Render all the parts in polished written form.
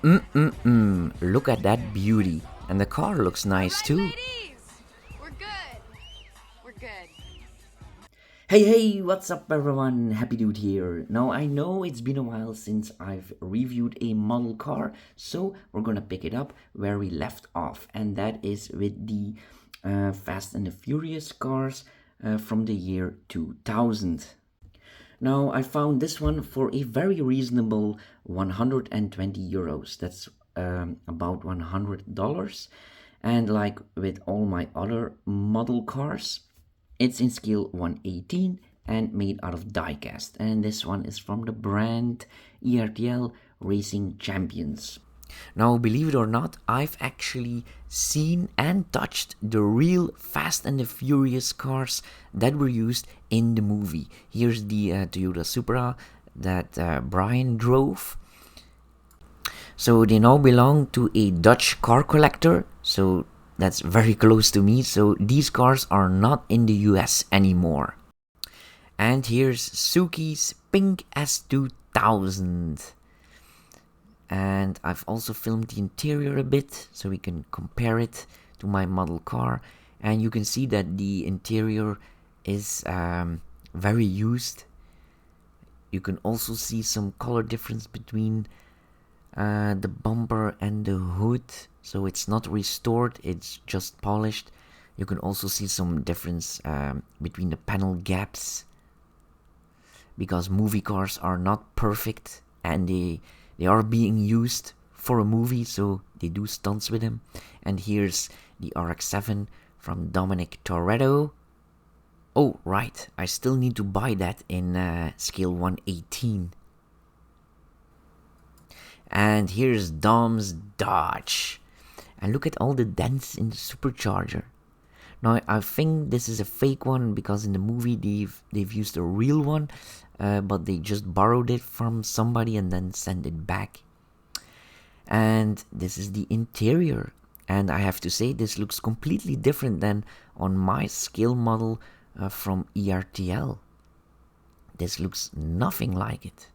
Look at that beauty. And the car looks nice too. Ladies, we're good. We're good. Hey, what's up everyone? Happy Dude here. Now I know it's been a while since I've reviewed a model car, so we're gonna pick it up where we left off, and that is with the Fast and the Furious cars from the year 2000. Now I found this one for a very reasonable 120 euros. That's about $100. And like with all my other model cars, it's in scale 118 and made out of die-cast. And this one is from the brand ERTL Racing Champions. Now, believe it or not, I've actually seen and touched the real Fast and the Furious cars that were used in the movie. Here's the Toyota Supra that Brian drove. So they now belong to a Dutch car collector, so that's very close to me. So these cars are not in the US anymore. And here's Suki's pink S2000. And I've also filmed the interior a bit so we can compare it to my model car, and you can see that the interior is very used. You can also see some color difference between the bumper and the hood, so it's not restored, it's just polished. You can also see some difference between the panel gaps, because movie cars are not perfect and they are being used for a movie, so they do stunts with them. And here's the RX-7 from Dominic Toretto. Oh, right, I still need to buy that in scale 118. And here's Dom's Dodge. And look at all the dents in the supercharger. Now, I think this is a fake one because in the movie they've used a real one, but they just borrowed it from somebody and then sent it back. And this is the interior. And I have to say, this looks completely different than on my scale model from ERTL. This looks nothing like it.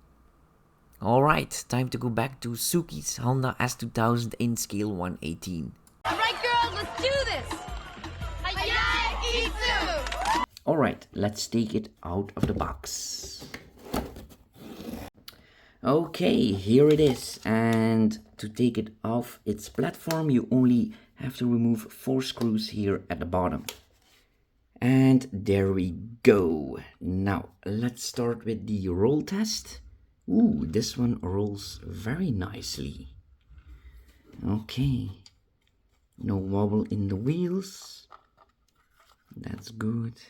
Alright, time to go back to Suki's Honda S2000 in scale 118. Alright, girls, let's do this. Alright, let's take it out of the box. Okay, here it is, and to take it off its platform you only have to remove 4 screws here at the bottom. And there we go. Now, let's start with the roll test. Ooh, this one rolls very nicely. Okay, no wobble in the wheels. That's good.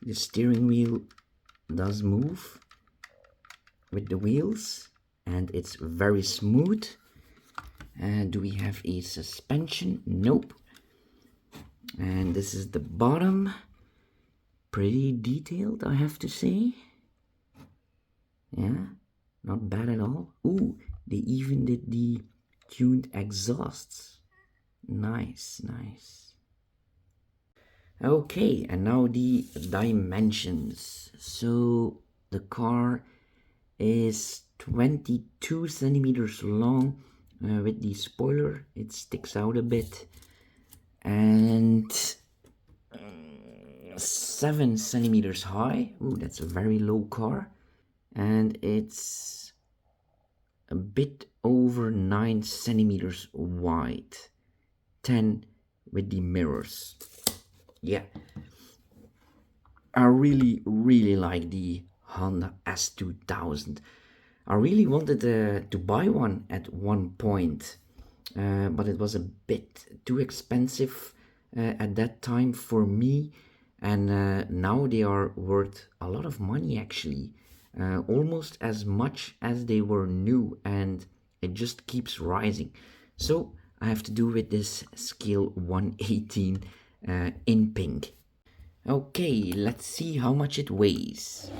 The steering wheel does move with the wheels and it's very smooth. Do we have a suspension? Nope. And this is the bottom. Pretty detailed, I have to say. Yeah, not bad at all. Ooh, they even did the tuned exhausts. Nice. Okay, and now the dimensions. So the car is 22 centimeters long. With the spoiler, it sticks out a bit. And 7 centimeters high. Ooh, that's a very low car. And it's a bit over 9 centimeters wide. 10 with the mirrors. Yeah, I really like the Honda S2000. I really wanted to buy one at one point, but it was a bit too expensive at that time for me, and now they are worth a lot of money actually, almost as much as they were new, and it just keeps rising. So I have to do with this scale 118 in pink. Okay, let's see how much it weighs.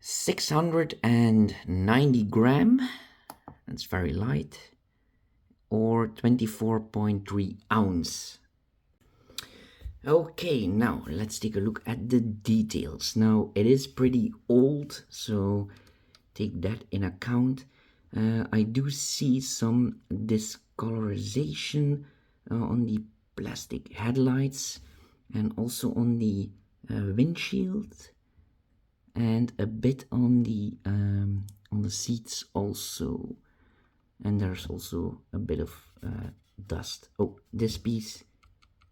$690 grams. That's very light. Or 24.3 ounce. Okay, now let's take a look at the details. Now it is pretty old, so take that in account. I do see some discolorization on the plastic headlights and also on the windshield, and a bit on the seats also. And there's also a bit of dust. Oh, this piece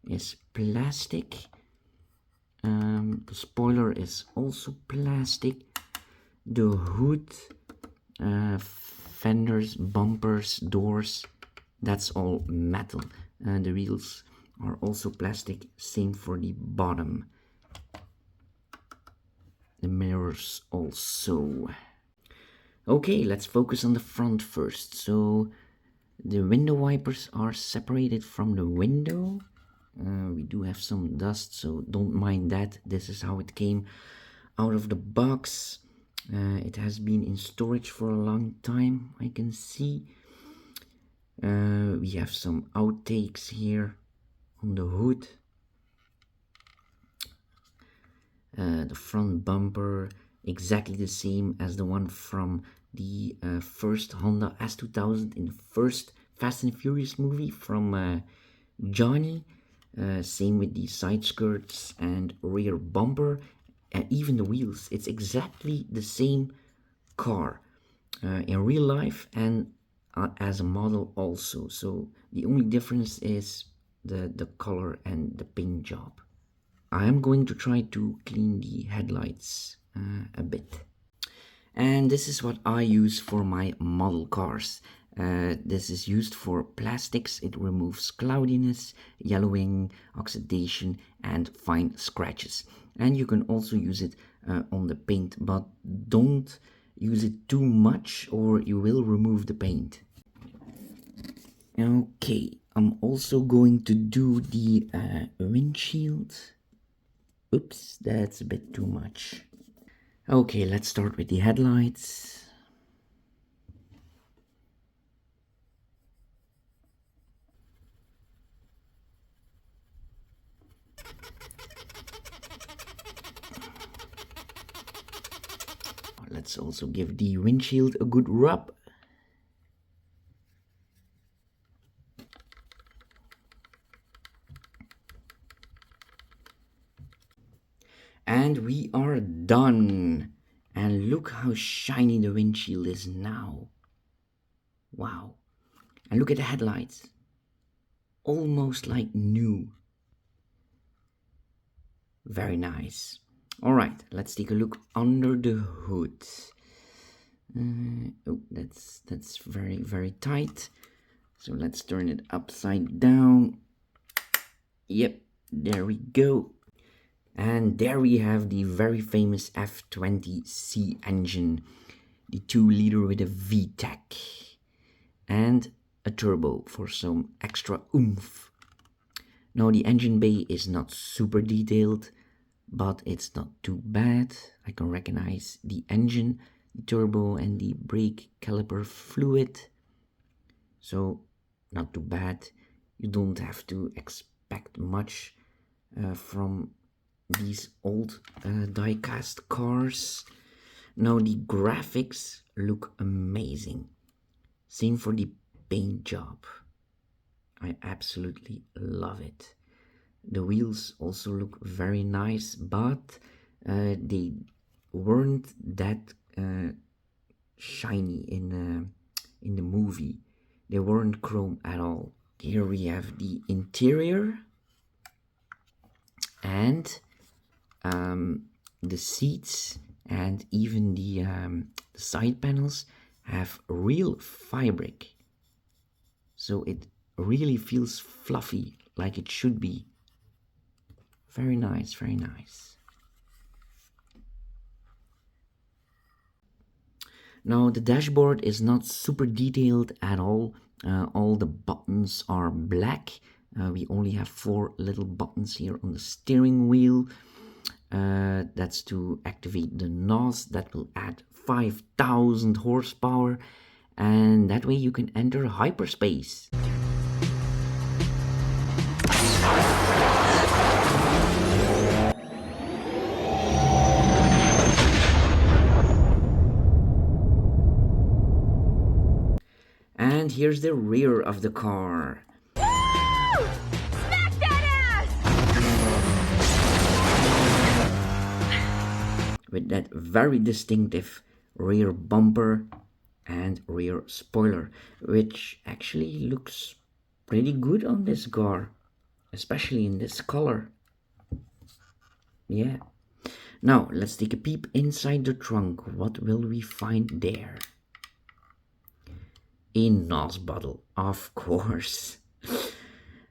is plastic. The spoiler is also plastic. The hood, fenders, bumpers, doors, that's all metal. The wheels are also plastic, same for the bottom. The mirrors also. Okay, let's focus on the front first. So the window wipers are separated from the window. We do have some dust, so don't mind that. This is how it came out of the box. It has been in storage for a long time, I can see. We have some outtakes here on the hood. The front bumper, exactly the same as the one from the first Honda S2000 in the first Fast and Furious movie from Johnny. Same with the side skirts and rear bumper, and even the wheels. It's exactly the same car in real life and as a model also. So the only difference is the color and the paint job. I am going to try to clean the headlights a bit. And this is what I use for my model cars. This is used for plastics. It removes cloudiness, yellowing, oxidation, and fine scratches. And you can also use it on the paint, but don't use it too much or you will remove the paint. Okay, I'm also going to do the windshield. Oops, that's a bit too much. Okay, let's start with the headlights. Let's also give the windshield a good rub. And we are done. And look how shiny the windshield is now. Wow. And look at the headlights. Almost like new. Very nice. Alright, let's take a look under the hood. Oh, that's very, very tight. So let's turn it upside down. Yep, there we go. And there we have the very famous F20C engine, the 2-liter with a VTEC and a turbo for some extra oomph. Now the engine bay is not super detailed, but it's not too bad. I can recognize the engine, the turbo and the brake caliper fluid. So not too bad. You don't have to expect much from these old die-cast cars. Now the graphics look amazing. Same for the paint job. I absolutely love it. The wheels also look very nice, but they weren't that shiny in the movie. They weren't chrome at all. Here we have the interior, and the seats and even the side panels have real fabric, so it really feels fluffy like it should be. Very nice, very nice. Now the dashboard is not super detailed at all. All the buttons are black. We only have 4 little buttons here on the steering wheel. That's to activate the NOS. That will add 5,000 horsepower, and that way you can enter hyperspace. here's the rear of the car. Woo! Smack that ass! With that very distinctive rear bumper and rear spoiler, which actually looks pretty good on this car, especially in this color. Yeah. Now let's take a peep inside the trunk. What will we find there? A NOS bottle, of course.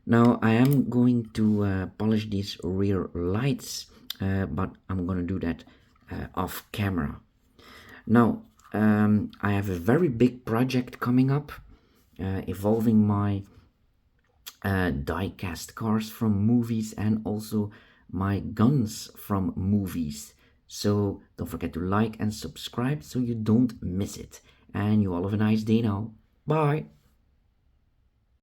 Now I am going to polish these rear lights, but I'm gonna do that off camera. Now I have a very big project coming up, involving my die-cast cars from movies and also my guns from movies. So don't forget to like and subscribe so you don't miss it. And you all have a nice day now. Bye.